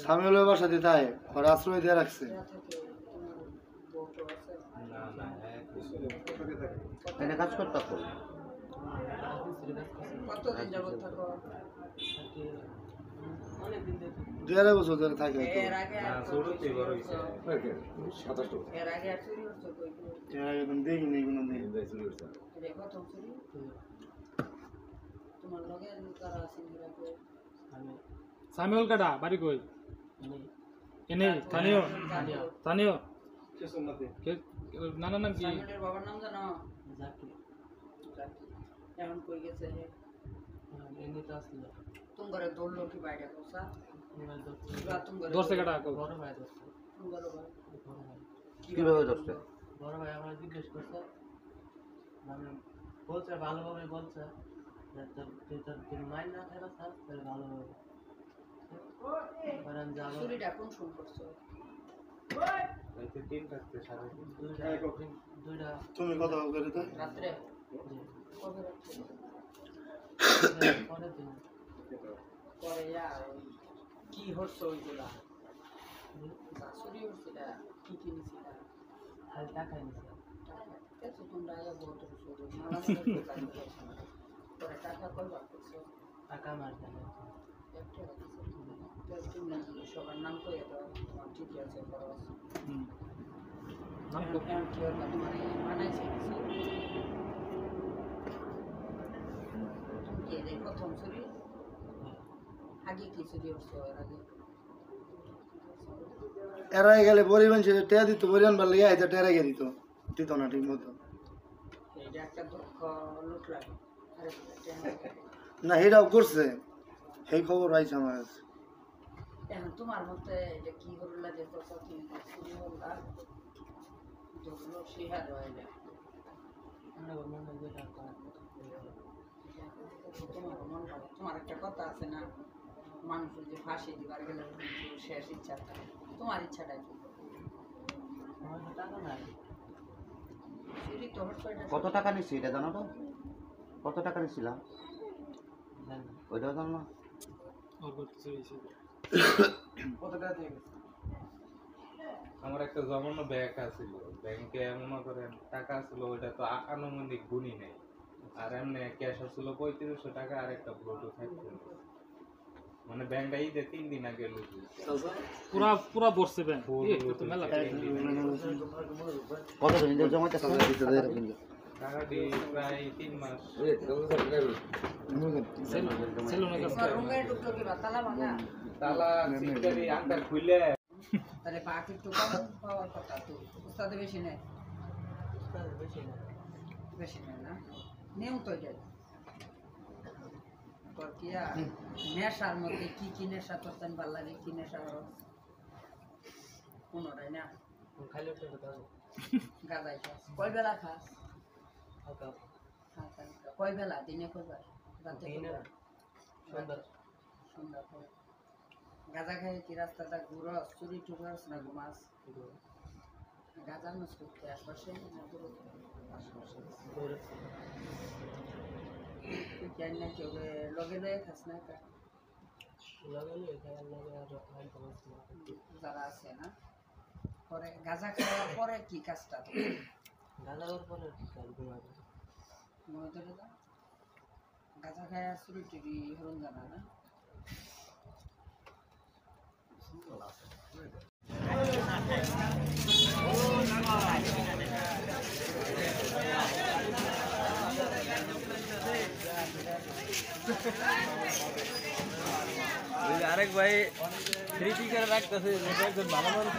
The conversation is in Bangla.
সামিউলের বাসাতে তাই ঘরে আশ্রয় দিয়ে রাখছে। এনে কাজ করতে হবে। কতদিন যাবত থাকো? 2.5 বছর ধরে থাকে। এর আগে আর ছোটতে বড় হইছে 27 বছর। এর আগে আর চুরি হচ্ছে কই? এর আগে তুমি দেখিনি কোনো দিন। চুরি হচ্ছে। এটা কত চুরি? তোমার লগে যারা আছেন এরা কই? সামিউল কাটা বাড়ি কই? এনে স্থানীয় স্থানীয় নানার নাম কি? সামিউলের বাবার নাম জানো? জাকির। এখন কই গেছে? এমনি তো আসছিল। তোমারে দৌড়লো কি বাইরে কোসা? দর্শে কাটা বড় ভাই দর্শে। বড় ভাই। কিভাবে দর্শে? বড় ভাই আমার জিজ্ঞেস করছে মানে বলছে ভালোভাবে বলছে তুই মাইন না খেলা স্যার তাহলে ভালোভাবে মানে যাব চুরিটা কোন শুরু করছো? তিন থাকতে সাড়ে দুইটা তুমি কথা বলে তো রাত্রে কবে রাত্রে পরে দিন পরে কি হচ্ছে ওইগুলা চুরি হচ্ছিল কি কিনেছিল আর টাকা নিছিল টাকা তোমরা বহুত শুরু পরে টাকা কই বার করছো টাকা মার দেন সবার নাম কই এটা তোমার ঠিকই আছে বড় আছে নাম কো কি ওর তোমার বানাইছে কি রে প্রথম চুরি আগে কি চুরি হচ্ছে এর আগে এরাই গেলে পরিমাণ ছেড়ে টেয়া দিত পরিমাণ ভালো লাগে এটা টেরা গিয়ে দিত না ঠিক মতো। এইটা একটা দক্ষ লুট লাগে না এটাও করছে সেই খবর পাইছে আমার কাছে। এখন তোমার মতে এটা কি হলো যে তো কি চুরি হলো আর যেগুলো শিহার হয় না তোমার একটা কথা আছে না মানুষের যে ফাঁসি দিবার গেলে শেষ ইচ্ছাটা তোমার ইচ্ছাটা কি? কত টাকা নিচ্ছি এটা জানো তো? কত টাকা নিচ্ছিলাম ওইটাও জানো না? কত টাকা দিয়ে গেছে? আমার একটা জমানো ব্যাগ আছিল ব্যাংকে মনে করেন টাকা ছিল ওইটা তো আনুমানিক গুণই নেই আর এমনি ক্যাশ ছিল 3500 টাকা আর একটা ব্লুটুথ হেডফোন মানে ব্যাংকটা ঈদে 3 দিন আগে লুট পুরা পুরা বসছে ব্যাংক তো মেলা কত দিন ধরে জমাইতে টাকা দিয়ে প্রায় 3 মাস সেলুন এর কাছে রুমে ঢুকলো কি তালা ভাঙা তালা সিটকারি আন্ডার খুলে তাহলে বাকি তো কম পাওয়ার কথা তো উস্তাদে বেশি নেই বেশি নেই না নিয়ম তো যাই তোর কি নেশার মধ্যে কি কি নেশা করতেন ভাল লাগে কি নেশা করো কোনোটাই না খালি গাঁজাই খাস কয় বেলা খাস কয় বেলা দিনে কয়বার রাতে সন্ধ্যা পরে গাঁজা খাই কি রাস্তাটা ঘুরস চুরি টুকরস না ঘুমাস গাঁজা নস করতে আশপাশে না দূরে আশপাশে তুই কেন না কেউ লগে লগে খাস না কা লগে যারা আছে না পরে গাঁজা খাওয়ার পরে কি কাজটা গাঁজা খাওয়ার পরে ঘুমাবে মনে ধরে যা গাঁজা খায় চুরি টুরি হরণ জানা না আরেক ভাই থ্রি করে রাখতেছে ভালো মানুষ